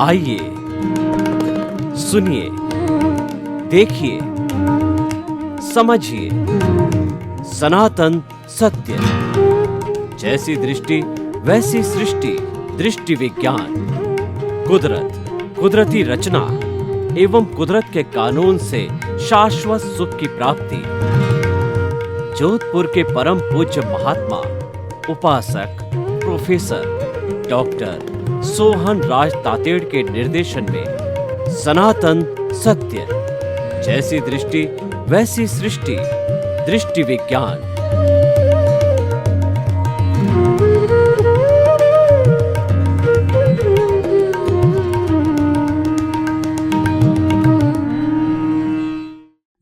आइए सुनिए, देखिए, समझिए सनातन सत्य। जैसी दृष्टि वैसी सृष्टि, दृष्टि विज्ञान। कुदरत, कुदरती रचना एवं कुदरत के कानून से शाश्वत सुख की प्राप्ति। जोधपुर के परम पूज्य महात्मा उपासक प्रोफेसर डॉक्टर सोहन राज तातेड़ के निर्देशन में सनातन सत्य। जैसी दृष्टि वैसी सृष्टि, दृष्टि विज्ञान।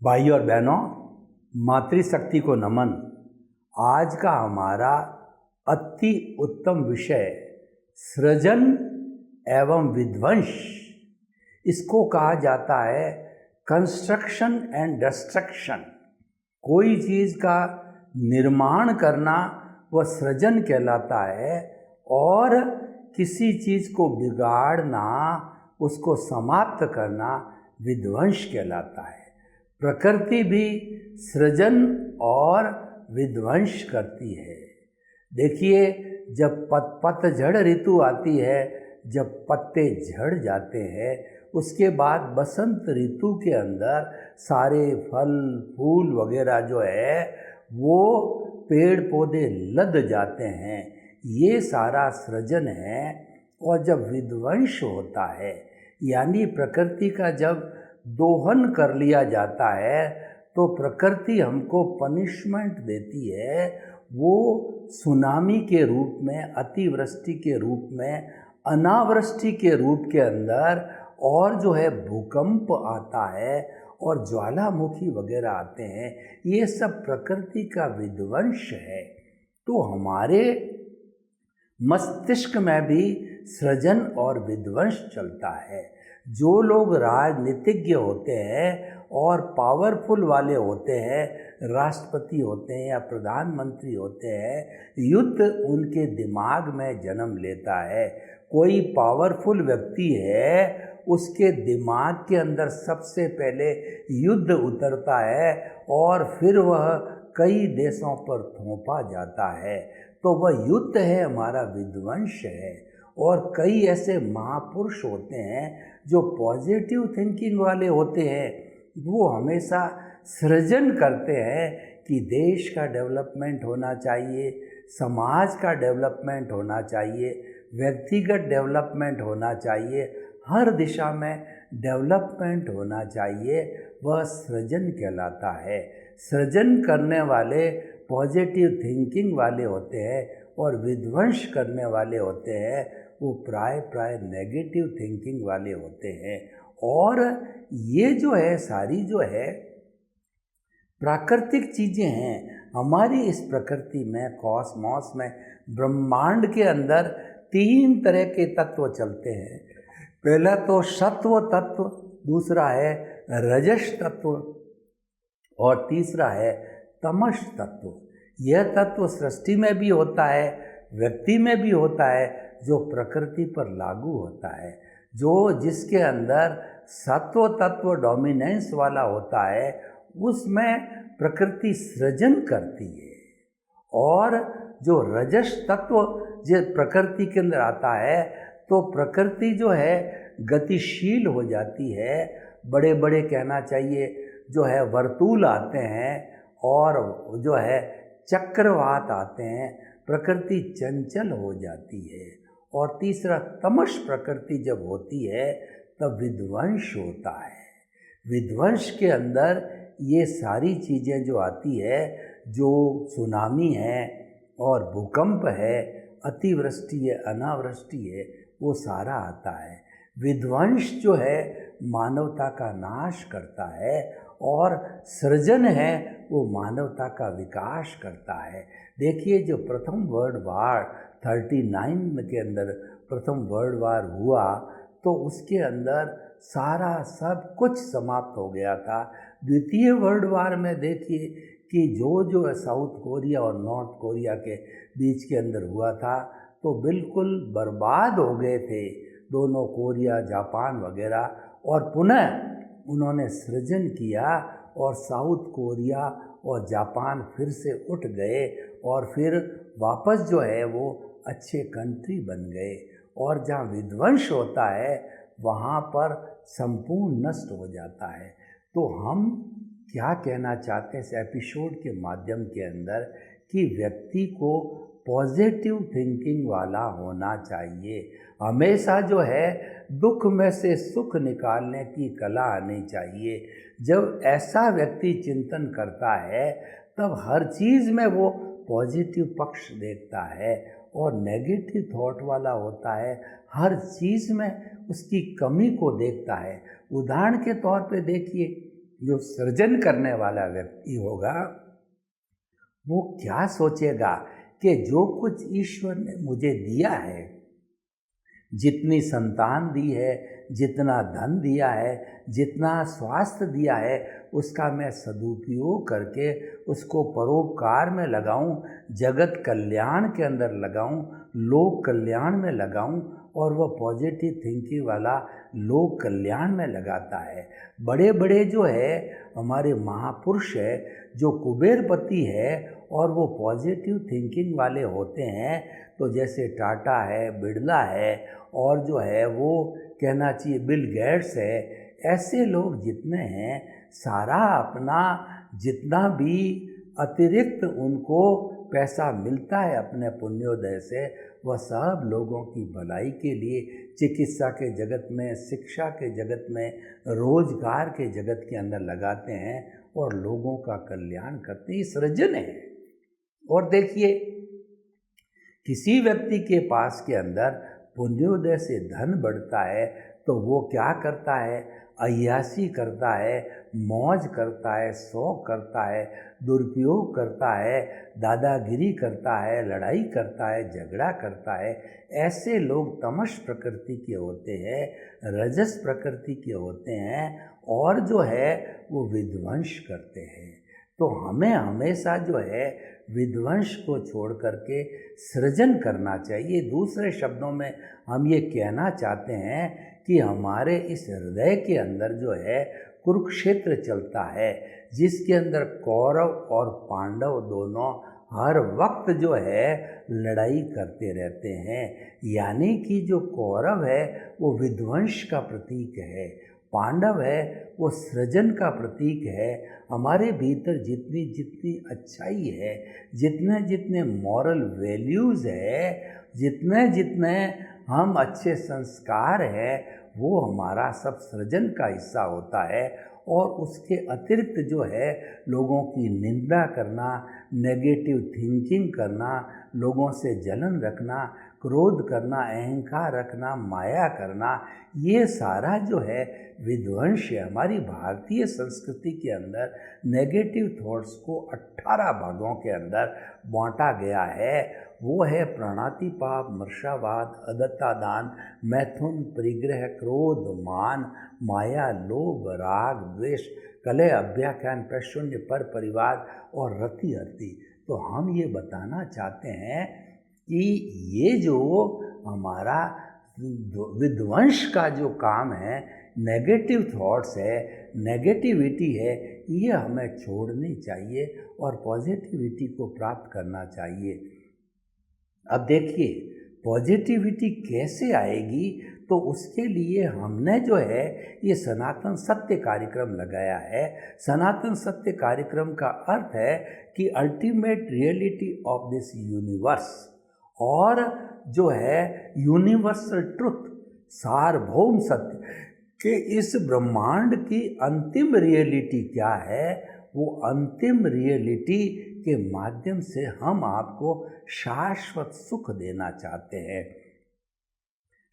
भाइयों और बहनों, मातृशक्ति को नमन। आज का हमारा अति उत्तम विषय सृजन एवं विध्वंस। इसको कहा जाता है कंस्ट्रक्शन एंड डिस्ट्रक्शन। कोई चीज़ का निर्माण करना वह सृजन कहलाता है, और किसी चीज़ को बिगाड़ना, उसको समाप्त करना विध्वंस कहलाता है। प्रकृति भी सृजन और विध्वंस करती है। देखिए, जब पतझड़ ऋतु आती है, जब पत्ते झड़ जाते हैं, उसके बाद बसंत ऋतु के अंदर सारे फल फूल वगैरह जो है वो पेड़ पौधे लद जाते हैं। ये सारा सृजन है। और जब विध्वंस होता है, यानी प्रकृति का जब दोहन कर लिया जाता है, तो प्रकृति हमको पनिशमेंट देती है। वो सुनामी के रूप में, अतिवृष्टि के रूप में, अनावृष्टि के रूप के अंदर, और जो है भूकंप आता है और ज्वालामुखी वगैरह आते हैं। ये सब प्रकृति का विध्वंस है। तो हमारे मस्तिष्क में भी सृजन और विध्वंस चलता है। जो लोग राजनीतिज्ञ होते हैं और पावरफुल वाले होते हैं, राष्ट्रपति होते हैं या प्रधानमंत्री होते हैं, युद्ध उनके दिमाग में जन्म लेता है। कोई पावरफुल व्यक्ति है, उसके दिमाग के अंदर सबसे पहले युद्ध उतरता है और फिर वह कई देशों पर थोपा जाता है। तो वह युद्ध है, हमारा विध्वंस है। और कई ऐसे महापुरुष होते हैं जो पॉजिटिव थिंकिंग वाले होते हैं। वो हमेशा सृजन करते हैं कि देश का डेवलपमेंट होना चाहिए, समाज का डेवलपमेंट होना चाहिए, व्यक्तिगत डेवलपमेंट होना चाहिए, हर दिशा में डेवलपमेंट होना चाहिए। वह सृजन कहलाता है। सृजन करने वाले पॉजिटिव थिंकिंग वाले होते हैं, और विध्वंस करने वाले होते हैं वो प्राय नेगेटिव थिंकिंग वाले होते हैं। और ये जो है सारी जो है प्राकृतिक चीज़ें हैं। हमारी इस प्रकृति में, कॉस्मॉस में, ब्रह्मांड के अंदर 3 तरह के तत्व चलते हैं। पहला तो सत्व तत्व, दूसरा है रजस तत्व, और तीसरा है तमस तत्व। यह तत्व सृष्टि में भी होता है, व्यक्ति में भी होता है, जो प्रकृति पर लागू होता है। जिसके अंदर सत्व तत्व डोमिनेंस वाला होता है, उसमें प्रकृति सृजन करती है। और जो रजस तत्व जो प्रकृति के अंदर आता है, तो प्रकृति जो है गतिशील हो जाती है। बड़े बड़े कहना चाहिए जो है वर्तुल आते हैं, और जो है चक्रवात आते हैं। प्रकृति चंचल हो जाती है। और तीसरा तमस प्रकृति जब होती है, तब विध्वंस होता है। विध्वंस के अंदर ये सारी चीज़ें जो आती है, जो सुनामी है और भूकंप है, अतिवृष्टि है, अनावृष्टि है, वो सारा आता है। विध्वंस जो है मानवता का नाश करता है, और सृजन है वो मानवता का विकास करता है। देखिए, जो प्रथम वर्ल्ड वार 39 के अंदर प्रथम वर्ल्ड वार हुआ, तो उसके अंदर सारा सब कुछ समाप्त हो गया था। द्वितीय वर्ल्ड वार में देखिए कि जो साउथ कोरिया और नॉर्थ कोरिया के बीच के अंदर हुआ था, तो बिल्कुल बर्बाद हो गए थे। दोनों कोरिया, जापान वगैरह, और पुनः उन्होंने सृजन किया और साउथ कोरिया और जापान फिर से उठ गए और फिर वापस जो है वो अच्छे कंट्री बन गए। और जहाँ विध्वंस होता है वहाँ पर संपूर्ण नष्ट हो जाता है। तो हम क्या कहना चाहते हैं इस एपिसोड के माध्यम के अंदर कि व्यक्ति को पॉजिटिव थिंकिंग वाला होना चाहिए। हमेशा जो है दुख में से सुख निकालने की कला आनी चाहिए। जब ऐसा व्यक्ति चिंतन करता है तब हर चीज़ में वो पॉजिटिव पक्ष देखता है, और नेगेटिव थॉट वाला होता है हर चीज़ में उसकी कमी को देखता है। उदाहरण के तौर पे देखिए, जो सृजन करने वाला व्यक्ति होगा वो क्या सोचेगा कि जो कुछ ईश्वर ने मुझे दिया है, जितनी संतान दी है, जितना धन दिया है, जितना स्वास्थ्य दिया है, उसका मैं सदुपयोग करके उसको परोपकार में लगाऊं, जगत कल्याण के अंदर लगाऊं, लोक कल्याण में लगाऊं, और वह पॉजिटिव थिंकिंग वाला लोक कल्याण में लगाता है। बड़े बड़े जो है हमारे महापुरुष है, जो कुबेरपति है, और वो पॉजिटिव थिंकिंग वाले होते हैं, तो जैसे टाटा है, बिड़ला है, और जो है वो कहना चाहिए बिल गेट्स है, ऐसे लोग जितने हैं सारा अपना जितना भी अतिरिक्त उनको पैसा मिलता है अपने पुण्योदय से, वह सब लोगों की भलाई के लिए, चिकित्सा के जगत में, शिक्षा के जगत में, रोजगार के जगत के अंदर लगाते हैं और लोगों का कल्याण करते हैं। सृजन है। और देखिए, किसी व्यक्ति के पास के अंदर पुण्योदय से धन बढ़ता है तो वो क्या करता है, अय्यासी करता है, मौज करता है, शौक करता है, दुरुपयोग करता है, दादागिरी करता है, लड़ाई करता है, झगड़ा करता है। ऐसे लोग तमस प्रकृति के होते हैं, रजस प्रकृति के होते हैं, और जो है वो विध्वंस करते हैं। तो हमें हमेशा जो है विध्वंस को छोड़ करके सृजन करना चाहिए। दूसरे शब्दों में हम ये कहना चाहते हैं कि हमारे इस हृदय के अंदर जो है कुरुक्षेत्र चलता है, जिसके अंदर कौरव और पांडव दोनों हर वक्त जो है लड़ाई करते रहते हैं। यानी कि जो कौरव है वो विध्वंस का प्रतीक है, पांडव है वो सृजन का प्रतीक है। हमारे भीतर जितनी जितनी अच्छाई है, जितने जितने मॉरल वैल्यूज़ है, जितने जितने हम अच्छे संस्कार हैं, वो हमारा सब सृजन का हिस्सा होता है। और उसके अतिरिक्त जो है लोगों की निंदा करना, नेगेटिव थिंकिंग करना, लोगों से जलन रखना, क्रोध करना, अहंकार रखना, माया करना, ये सारा जो है विध्वंस है। हमारी भारतीय संस्कृति के अंदर नेगेटिव थॉट्स को 18 भागों के अंदर बांटा गया है। वो है प्राणातिपात, मर्षावाद, अदत्तादान, मैथुन, परिग्रह, क्रोध, मान, माया, लोभ, राग, द्वेष, कलह, अभ्याख्यान, प्रशून्य, पर परिवार और रति अर्ति। तो हम ये बताना चाहते हैं कि ये जो हमारा विध्वंस का जो काम है, नेगेटिव थॉट्स है, नेगेटिविटी है, ये हमें छोड़नी चाहिए और पॉजिटिविटी को प्राप्त करना चाहिए। अब देखिए, पॉजिटिविटी कैसे आएगी, तो उसके लिए हमने जो है ये सनातन सत्य कार्यक्रम लगाया है। सनातन सत्य कार्यक्रम का अर्थ है कि ultimate reality of this universe, और जो है यूनिवर्सल ट्रुथ, सार्वभौम सत्य कि इस ब्रह्मांड की अंतिम रियलिटी क्या है, वो अंतिम रियलिटी के माध्यम से हम आपको शाश्वत सुख देना चाहते हैं।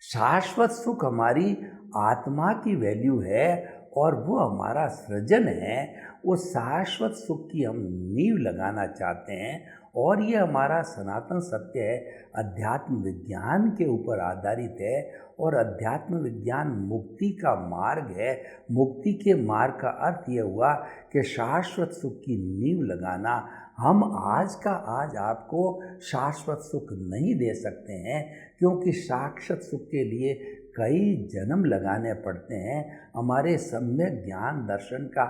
शाश्वत सुख हमारी आत्मा की वैल्यू है और वो हमारा सृजन है। वो शाश्वत सुख की हम नींव लगाना चाहते हैं, और ये हमारा सनातन सत्य है, अध्यात्म विज्ञान के ऊपर आधारित है। और अध्यात्म विज्ञान मुक्ति का मार्ग है। मुक्ति के मार्ग का अर्थ ये हुआ कि शाश्वत सुख की नींव लगाना। हम आज का आज आपको शाश्वत सुख नहीं दे सकते हैं, क्योंकि शाश्वत सुख के लिए कई जन्म लगाने पड़ते हैं, हमारे सम्यक ज्ञान दर्शन का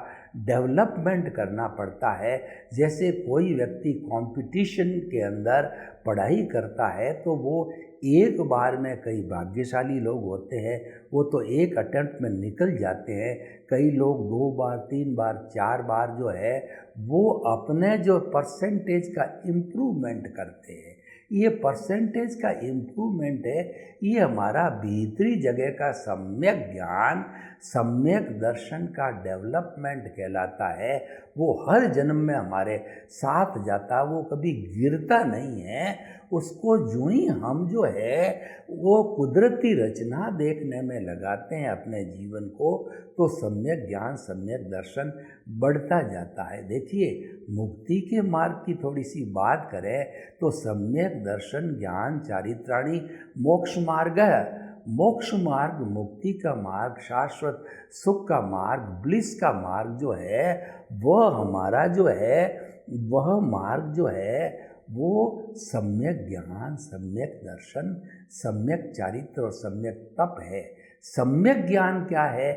डेवलपमेंट करना पड़ता है। जैसे कोई व्यक्ति कंपटीशन के अंदर पढ़ाई करता है तो वो एक बार में, कई भाग्यशाली लोग होते हैं वो तो एक अटेम्प्ट में निकल जाते हैं, कई लोग 2 बार 3 बार 4 बार जो है वो अपने जो परसेंटेज का इम्प्रूवमेंट करते हैं। ये परसेंटेज का इम्प्रूवमेंट है, ये हमारा भीतरी जगह का सम्यक ज्ञान, सम्यक दर्शन का डेवलपमेंट कहलाता है। वो हर जन्म में हमारे साथ जाता, वो कभी गिरता नहीं है। उसको यूं ही हम जो है वो कुदरती रचना देखने में लगाते हैं अपने जीवन को, तो सम्यक ज्ञान सम्यक दर्शन बढ़ता जाता है। देखिए, मुक्ति के मार्ग की थोड़ी सी बात करें तो सम्यक दर्शन ज्ञान चारित्राणी मोक्ष मार्ग है। मोक्ष मार्ग, मुक्ति का मार्ग, शाश्वत सुख का मार्ग, ब्लिस का मार्ग जो है वह हमारा जो है वह मार्ग जो है वो सम्यक ज्ञान, सम्यक दर्शन, सम्यक चारित्र और सम्यक तप है। सम्यक ज्ञान क्या है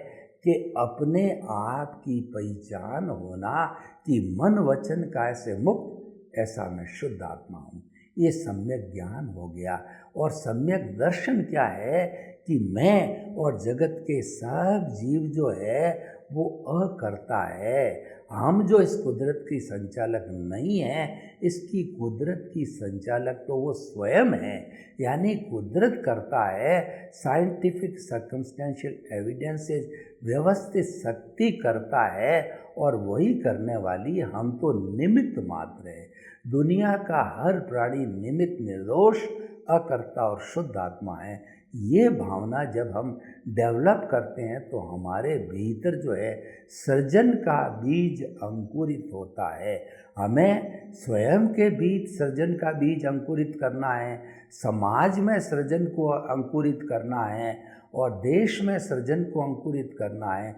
कि अपने आप की पहचान होना कि मन वचन काय से मुक्त, ऐसा मैं शुद्ध आत्मा हूँ, ये सम्यक ज्ञान हो गया। और सम्यक दर्शन क्या है कि मैं और जगत के सब जीव जो है वो अकर्ता है। हम जो इस कुदरत की संचालक नहीं है, इसकी कुदरत की संचालक तो वो स्वयं है। यानी कुदरत करता है, साइंटिफिक सर्कमस्टेंशियल एविडेंसेस व्यवस्थित शक्ति करता है, और वही करने वाली हम तो निमित्त मात्र है। दुनिया का हर प्राणी निमित्त निर्दोष अकर्ता और शुद्ध आत्मा है। ये भावना जब हम डेवलप करते हैं तो हमारे भीतर जो है सृजन का बीज अंकुरित होता है। हमें स्वयं के बीच सृजन का बीज अंकुरित करना है, समाज में सृजन को अंकुरित करना है, और देश में सृजन को अंकुरित करना है,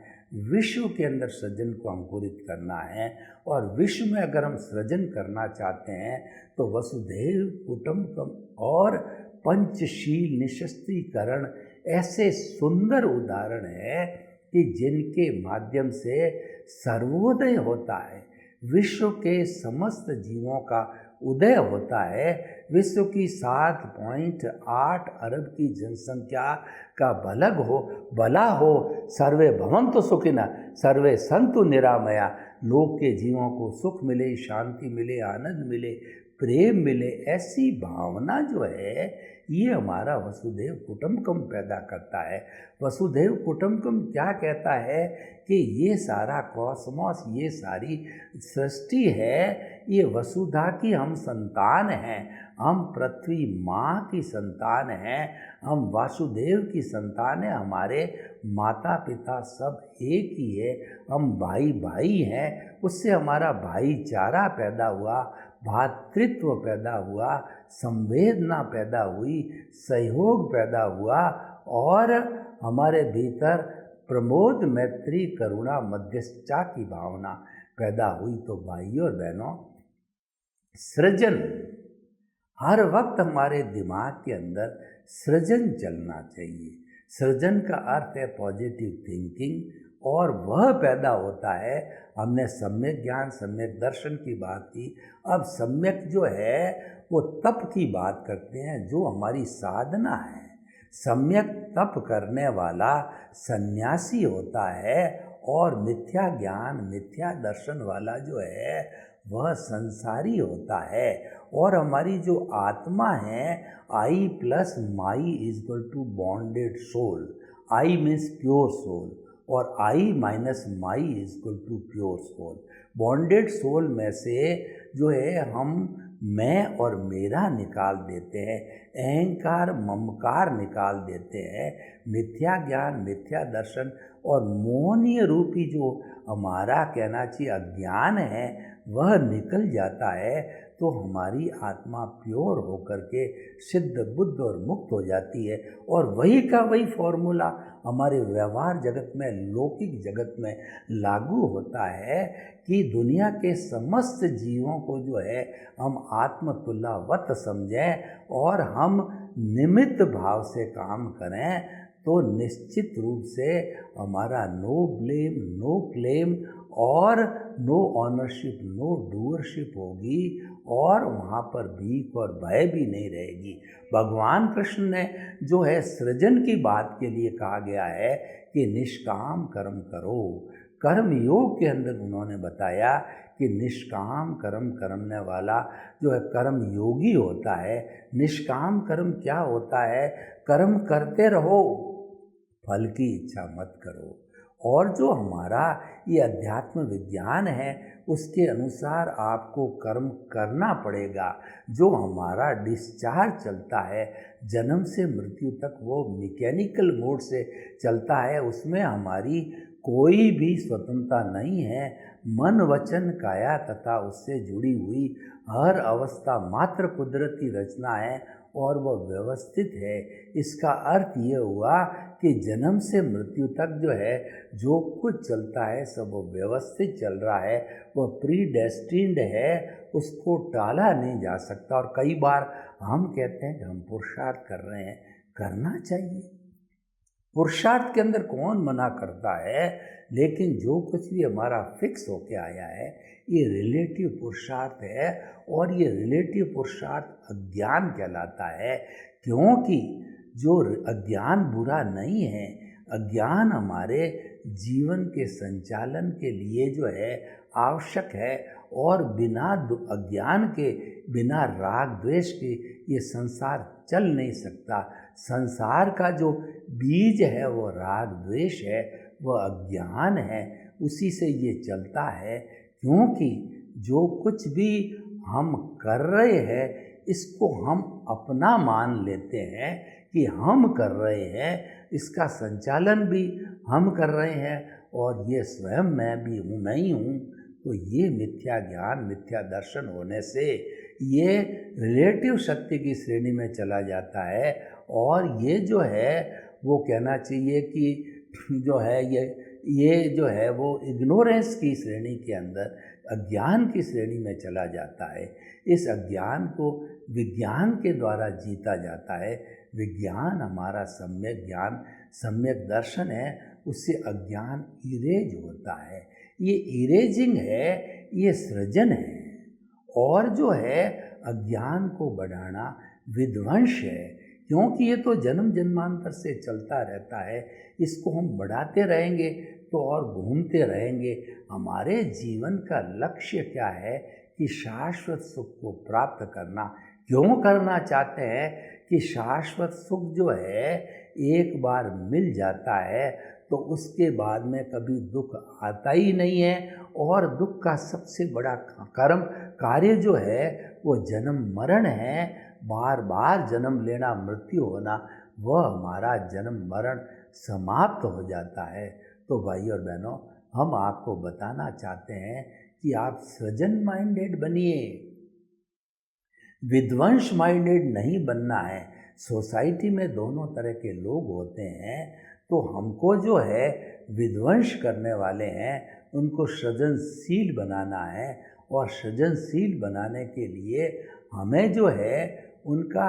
विश्व के अंदर सृजन को अंकुरित करना है। और विश्व में अगर हम सृजन करना चाहते हैं तो वसुधैव कुटुंबकम और पंचशील निशस्त्रीकरण ऐसे सुंदर उदाहरण है कि जिनके माध्यम से सर्वोदय होता है, विश्व के समस्त जीवों का उदय होता है। विश्व की 7.8 अरब की जनसंख्या का भला हो, सर्वे भवन्तु सुखिनः सर्वे सन्तु निरामया। लोक के जीवों को सुख मिले, शांति मिले, आनंद मिले, प्रेम मिले, ऐसी भावना जो है ये हमारा वसुधैव कुटुंबकम पैदा करता है। वसुधैव कुटुंबकम क्या कहता है कि ये सारा कॉस्मॉस, ये सारी सृष्टि है, ये वसुधा की हम संतान हैं। हम पृथ्वी माँ की संतान हैं, हम वासुदेव की संतान हैं। हमारे माता पिता सब एक ही है, हम भाई भाई हैं। उससे हमारा भाईचारा पैदा हुआ, भातृत्व पैदा हुआ, संवेदना पैदा हुई, सहयोग पैदा हुआ, और हमारे भीतर प्रमोद, मैत्री, करुणा, मध्यस्थता की भावना पैदा हुई। तो भाइयों और बहनों, सृजन हर वक्त हमारे दिमाग के अंदर सृजन चलना चाहिए। सृजन का अर्थ है पॉजिटिव थिंकिंग, और वह पैदा होता है। हमने सम्यक ज्ञान सम्यक दर्शन की बात की, अब सम्यक जो है वो तप की बात करते हैं, जो हमारी साधना है। सम्यक तप करने वाला सन्यासी होता है, और मिथ्या ज्ञान मिथ्या दर्शन वाला जो है वह संसारी होता है। और हमारी जो आत्मा है, I plus my is equal to bonded soul. I means pure soul, और I minus my is equal to pure soul. Bonded soul में से जो है हम मैं और मेरा निकाल देते हैं, अहंकार ममकार निकाल देते हैं। मिथ्या ज्ञान मिथ्या दर्शन और मोहनीय रूपी जो हमारा कहना चाहिए अज्ञान है वह निकल जाता है, तो हमारी आत्मा प्योर होकर के सिद्ध बुद्ध और मुक्त हो जाती है। और वही का वही फॉर्मूला हमारे व्यवहार जगत में, लौकिक जगत में लागू होता है कि दुनिया के समस्त जीवों को जो है हम आत्मतुल्यवत समझें और हम निमित्त भाव से काम करें, तो निश्चित रूप से हमारा नो ब्लेम, नो क्लेम और नो ऑनरशिप, नो डूअरशिप होगी, और वहाँ पर भीख और भय भी नहीं रहेगी। भगवान कृष्ण ने जो है सृजन की बात के लिए कहा गया है कि निष्काम कर्म करो। कर्म योग के अंदर उन्होंने बताया कि निष्काम कर्म करने वाला जो है कर्म योगी होता है। निष्काम कर्म क्या होता है? कर्म करते रहो, फल की इच्छा मत करो। और जो हमारा ये अध्यात्म विज्ञान है उसके अनुसार आपको कर्म करना पड़ेगा। जो हमारा डिस्चार्ज चलता है जन्म से मृत्यु तक, वो मैकेनिकल मोड से चलता है, उसमें हमारी कोई भी स्वतंत्रता नहीं है। मन वचन काया तथा उससे जुड़ी हुई हर अवस्था मात्र कुदरती रचना है और वह व्यवस्थित है। इसका अर्थ ये हुआ कि जन्म से मृत्यु तक जो है जो कुछ चलता है सब वो व्यवस्थित चल रहा है, वह प्री डेस्टिन्ड है, उसको टाला नहीं जा सकता। और कई बार हम कहते हैं कि हम पुरुषार्थ कर रहे हैं, करना चाहिए। पुरुषार्थ के अंदर कौन मना करता है, लेकिन जो कुछ भी हमारा फिक्स होके आया है ये रिलेटिव पुरुषार्थ है, और ये रिलेटिव पुरुषार्थ अज्ञान कहलाता है। क्योंकि जो अज्ञान बुरा नहीं है, अज्ञान हमारे जीवन के संचालन के लिए जो है आवश्यक है, और बिना अज्ञान के, बिना राग द्वेष के ये संसार चल नहीं सकता। संसार का जो बीज है वो राग द्वेष है, वह अज्ञान है, उसी से ये चलता है। क्योंकि जो कुछ भी हम कर रहे हैं इसको हम अपना मान लेते हैं कि हम कर रहे हैं, इसका संचालन भी हम कर रहे हैं, और ये स्वयं मैं भी हूँ, मैं ही हूँ। तो ये मिथ्या ज्ञान, मिथ्या दर्शन होने से ये रिलेटिव शक्ति की श्रेणी में चला जाता है, और ये जो है वो कहना चाहिए कि जो है ये जो है वो इग्नोरेंस की श्रेणी के अंदर, अज्ञान की श्रेणी में चला जाता है। इस अज्ञान को विज्ञान के द्वारा जीता जाता है। विज्ञान हमारा सम्यक ज्ञान, सम्यक दर्शन है, उससे अज्ञान इरेज होता है। ये इरेजिंग है, ये सृजन है। और जो है अज्ञान को बढ़ाना विध्वंस है, क्योंकि ये तो जन्म जन्मांतर से चलता रहता है। इसको हम बढ़ाते रहेंगे तो और घूमते रहेंगे। हमारे जीवन का लक्ष्य क्या है कि शाश्वत सुख को प्राप्त करना। क्यों करना चाहते हैं कि शाश्वत सुख जो है एक बार मिल जाता है तो उसके बाद में कभी दुख आता ही नहीं है, और दुख का सबसे बड़ा कार्य जो है वो जन्म मरण है। बार बार जन्म लेना, मृत्यु होना, वह हमारा जन्म मरण समाप्त हो जाता है। तो भाई और बहनों, हम आपको बताना चाहते हैं कि आप सृजन माइंडेड बनिए, विध्वंस माइंडेड नहीं बनना है। सोसाइटी में दोनों तरह के लोग होते हैं, तो हमको जो है विध्वंस करने वाले हैं उनको सृजनशील बनाना है, और सृजनशील बनाने के लिए हमें जो है उनका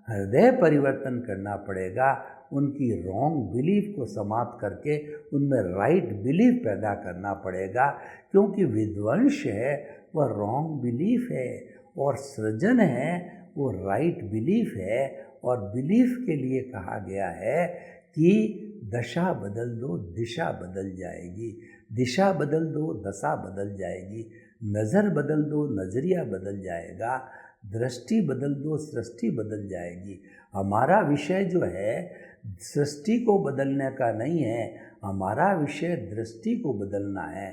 हृदय परिवर्तन करना पड़ेगा। उनकी रॉन्ग बिलीफ को समाप्त करके उनमें राइट बिलीफ पैदा करना पड़ेगा, क्योंकि विध्वंस है वह रॉन्ग बिलीफ है, और सृजन है वो राइट बिलीफ है। और बिलीफ के लिए कहा गया है कि दशा बदल दो दिशा बदल जाएगी, दिशा बदल दो दशा बदल जाएगी, नज़र बदल दो नज़रिया बदल जाएगा, दृष्टि बदल दो सृष्टि बदल जाएगी। हमारा विषय जो है सृष्टि को बदलने का नहीं है, हमारा विषय दृष्टि को बदलना है।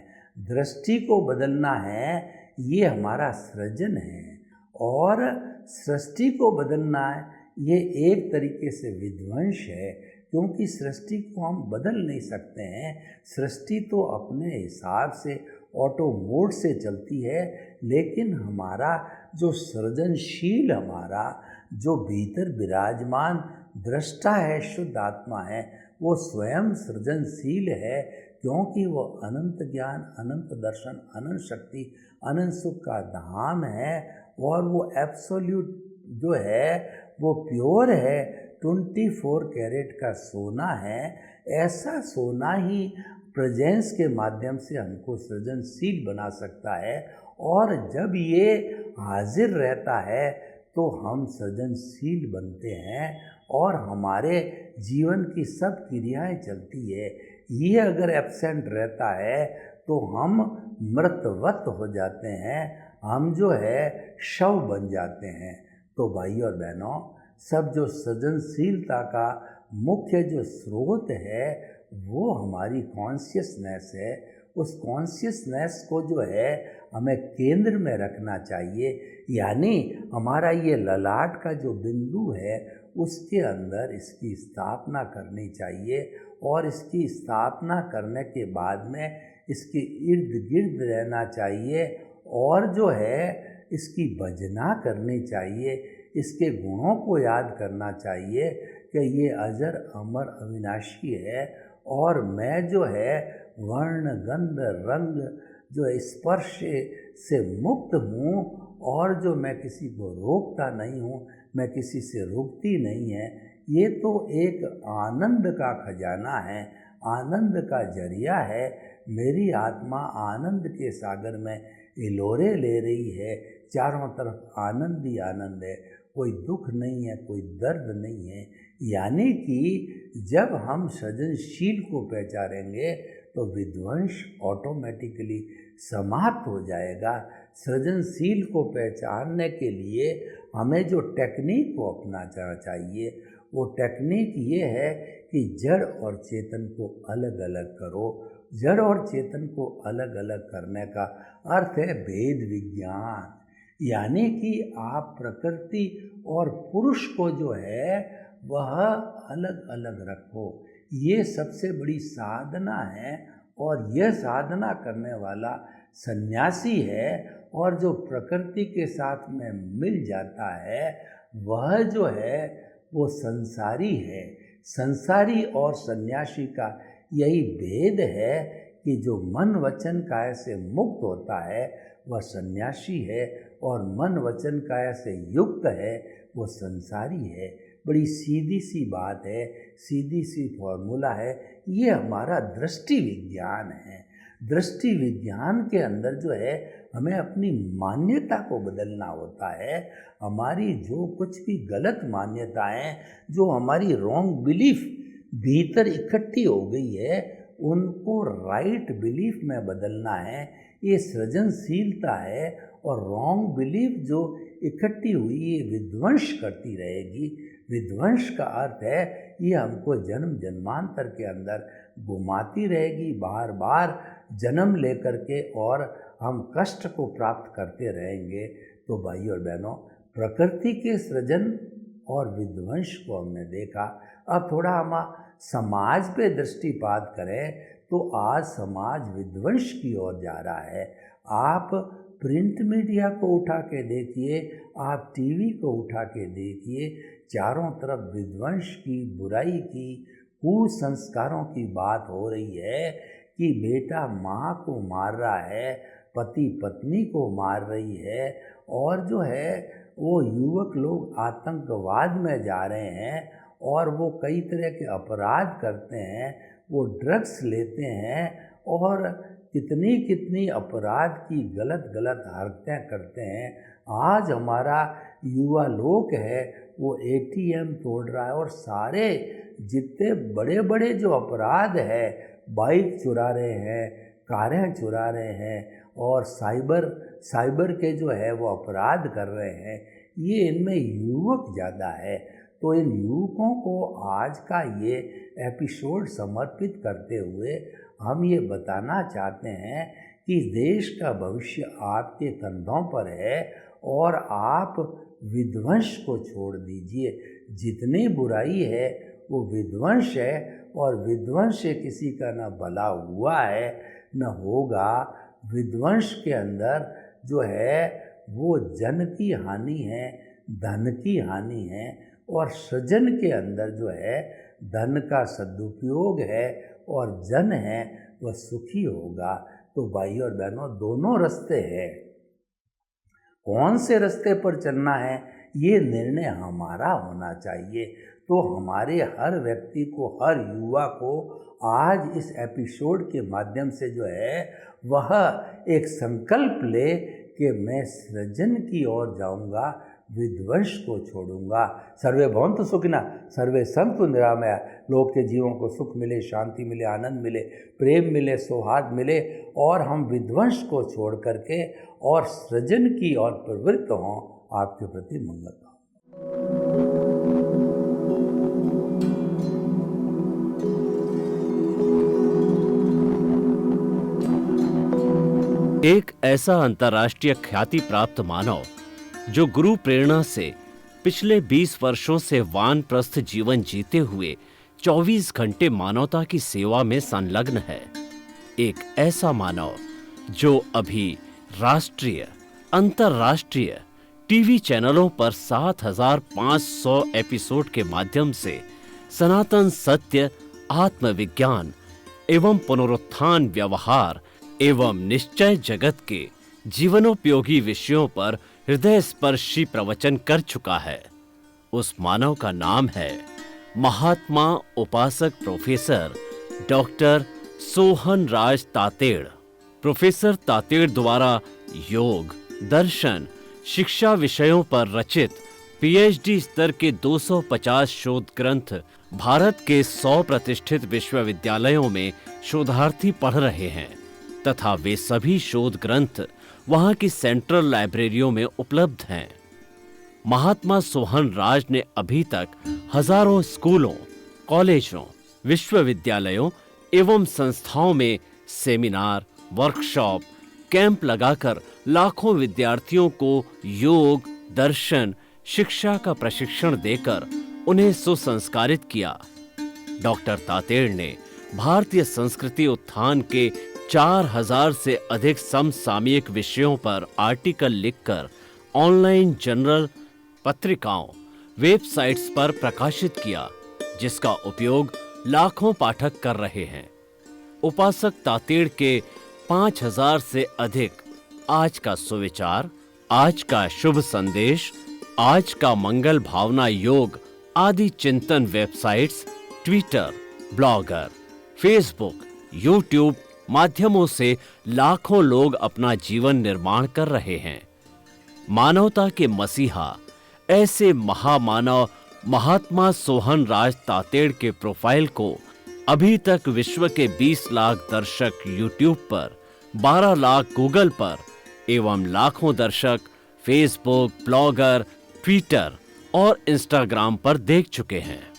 दृष्टि को बदलना है, ये हमारा सृजन है, और सृष्टि को बदलना है ये एक तरीके से विध्वंस है, क्योंकि सृष्टि को हम बदल नहीं सकते हैं। सृष्टि तो अपने हिसाब से ऑटो मोड से चलती है, लेकिन हमारा जो सृजनशील, हमारा जो भीतर विराजमान दृष्टा है, शुद्ध आत्मा है, वो स्वयं सृजनशील है, क्योंकि वो अनंत ज्ञान, अनंत दर्शन, अनंत शक्ति, अनंत सुख का धाम है, और वो एब्सोल्यूट जो है वो प्योर है। 24 कैरेट का सोना है, ऐसा सोना ही प्रेजेंस के माध्यम से हमको सृजनशील बना सकता है। और जब ये हाजिर रहता है तो हम सृजनशील बनते हैं और हमारे जीवन की सब क्रियाएं चलती है। ये अगर एब्सेंट रहता है तो हम मृतवत हो जाते हैं, हम जो है शव बन जाते हैं। तो भाई और बहनों, सब जो सृजनशीलता का मुख्य जो स्रोत है वो हमारी कॉन्शियसनेस है। उस कॉन्शियसनेस को जो है हमें केंद्र में रखना चाहिए, यानी हमारा ये ललाट का जो बिंदु है उसके अंदर इसकी स्थापना करनी चाहिए। और इसकी स्थापना करने के बाद में इसके इर्द गिर्द रहना चाहिए और जो है इसकी भजना करनी चाहिए, इसके गुणों को याद करना चाहिए कि ये अजर अमर अविनाशी है और मैं जो है वर्ण गंध रंग जो स्पर्श से मुक्त हूँ और जो मैं किसी को रोकता नहीं हूँ, मैं किसी से रुकती नहीं है। ये तो एक आनंद का खजाना है, आनंद का जरिया है। मेरी आत्मा आनंद के सागर में इलोरे ले रही है, चारों तरफ आनंद ही आनंद है, कोई दुख नहीं है, कोई दर्द नहीं है। यानी कि जब हम सृजनशील को पहचानेंगे तो विध्वंस ऑटोमेटिकली समाप्त हो जाएगा। सृजनशील को पहचानने के लिए हमें जो टेक्निक को अपनाना चाहिए वो टेक्निक ये है कि जड़ और चेतन को अलग अलग करो। जड़ और चेतन को अलग अलग करने का अर्थ है भेद विज्ञान, यानी कि आप प्रकृति और पुरुष को जो है वह अलग अलग रखो। ये सबसे बड़ी साधना है और यह साधना करने वाला सन्यासी है। और जो प्रकृति के साथ में मिल जाता है वह जो है वो संसारी है। संसारी और सन्यासी का यही भेद है कि जो मन वचन काया से मुक्त होता है वह सन्यासी है और मन वचन काया से युक्त है वो संसारी है। बड़ी सीधी सी बात है, सीधी सी फॉर्मूला है। ये हमारा दृष्टि विज्ञान है। दृष्टि विज्ञान के अंदर जो है हमें अपनी मान्यता को बदलना होता है। हमारी जो कुछ भी गलत मान्यताएं, जो हमारी रॉन्ग बिलीफ भीतर इकट्ठी हो गई है, उनको राइट बिलीफ में बदलना है। ये सृजनशीलता है। और रॉन्ग बिलीफ जो इकट्ठी हुई ये विध्वंस करती रहेगी। विध्वंस का अर्थ है ये हमको जन्म जन्मांतर के अंदर घुमाती रहेगी, बार बार जन्म लेकर के, और हम कष्ट को प्राप्त करते रहेंगे। तो भाई और बहनों, प्रकृति के सृजन और विध्वंस को हमने देखा। अब थोड़ा हम समाज पे दृष्टिपात करें तो आज समाज विध्वंस की ओर जा रहा है। आप प्रिंट मीडिया को उठा के देखिए, आप टीवी को उठा के देखिए, चारों तरफ विध्वंस की, बुराई की, कुसंस्कारों की बात हो रही है कि बेटा माँ को मार रहा है, पति पत्नी को मार रही है, और जो है वो युवक लोग आतंकवाद में जा रहे हैं और वो कई तरह के अपराध करते हैं, वो ड्रग्स लेते हैं और कितनी कितनी अपराध की गलत गलत हरकतें करते हैं। आज हमारा युवा लोग है वो एटीएम तोड़ रहा है और सारे जितने बड़े बड़े जो अपराध है, बाइक चुरा रहे हैं, कारें चुरा रहे हैं और साइबर के जो है वो अपराध कर रहे हैं। ये इनमें युवक ज़्यादा है। तो इन युवकों को आज का ये एपिसोड समर्पित करते हुए हम ये बताना चाहते हैं कि देश का भविष्य आपके कंधों पर है और आप विध्वंस को छोड़ दीजिए। जितनी बुराई है वो विध्वंस है और विध्वंस से किसी का न भला हुआ है न होगा। विध्वंस के अंदर जो है वो जन की हानि है, धन की हानि है, और सृजन के अंदर जो है धन का सदुपयोग है और जन है वह सुखी होगा। तो भाई और बहनों, दोनों रास्ते हैं कौन से रास्ते पर चलना है, ये निर्णय हमारा होना चाहिए। तो हमारे हर व्यक्ति को, हर युवा को आज इस एपिसोड के माध्यम से जो है वह एक संकल्प ले कि मैं सृजन की ओर जाऊंगा, विध्वंस को छोड़ूंगा। सर्वे भवन्तु सुखिनः, सर्वे सन्तु निरामया। लोग के जीवों को सुख मिले, शांति मिले, आनंद मिले, प्रेम मिले, सौहार्द मिले और हम विध्वंस को छोड़ करके और सृजन की ओर प्रवृत्त हों। आपके प्रति मंगल हो। एक ऐसा अंतर्राष्ट्रीय ख्याति प्राप्त मानव जो गुरु प्रेरणा से पिछले 20 वर्षों से वानप्रस्थ जीवन जीते हुए 24 घंटे मानवता की सेवा में संलग्न है। एक ऐसा मानव जो अभी राष्ट्रीय, अंतर्राष्ट्रीय टीवी चैनलों पर 7,500 एपिसोड के माध्यम से सनातन सत्य, आत्मविज्ञान एवं पुनरुत्थान व्यवहार एवं निश्चय जगत के जीवनोपयोगी विषयों पर हृदय स्पर्शी प्रवचन कर चुका है। उस मानव का नाम है महात्मा उपासक प्रोफेसर डॉक्टर सोहन राज तातेड़। प्रोफेसर तातेड़ द्वारा योग, दर्शन, शिक्षा विषयों पर रचित पीएचडी स्तर के 250 शोध ग्रंथ भारत के 100 प्रतिष्ठित विश्वविद्यालयों में शोधार्थी पढ़ रहे हैं तथा वे सभी शोध ग्रंथ वहां की सेंट्रल लाइब्रेरियों में उपलब्ध हैं। महात्मा सोहन राज ने अभी तक हजारों स्कूलों, कॉलेजों, विश्वविद्यालयों एवं संस्थाओं में सेमिनार, वर्कशॉप, कैंप लगाकर लाखों विद्यार्थियों को योग, दर्शन, शिक्षा का प्रशिक्षण देकर उन्हें सुसंस्कारित किया। डॉक्टर तातेड़ ने भारतीय संस्कृति उत्थान के 4000 से अधिक समसामयिक विषयों पर आर्टिकल लिखकर ऑनलाइन जर्नल, पत्रिकाओं, वेबसाइट्स पर प्रकाशित किया, जिसका उपयोग लाखों पाठक कर रहे हैं। उपासक तातेड़ के 5000 से अधिक आज का सुविचार, आज का शुभ संदेश, आज का मंगल भावना योग आदि चिंतन websites, Twitter, blogger, Facebook, YouTube माध्यमों से लाखों लोग अपना जीवन निर्माण कर रहे हैं। मानवता के मसीहा ऐसे महामानव महात्मा सोहन राज तातेड़ के प्रोफाइल को अभी तक विश्व के 20 लाख दर्शक यूट्यूब पर, 12 लाख गूगल पर एवं लाखों दर्शक फेसबुक, ब्लॉगर, ट्विटर और इंस्टाग्राम पर देख चुके हैं।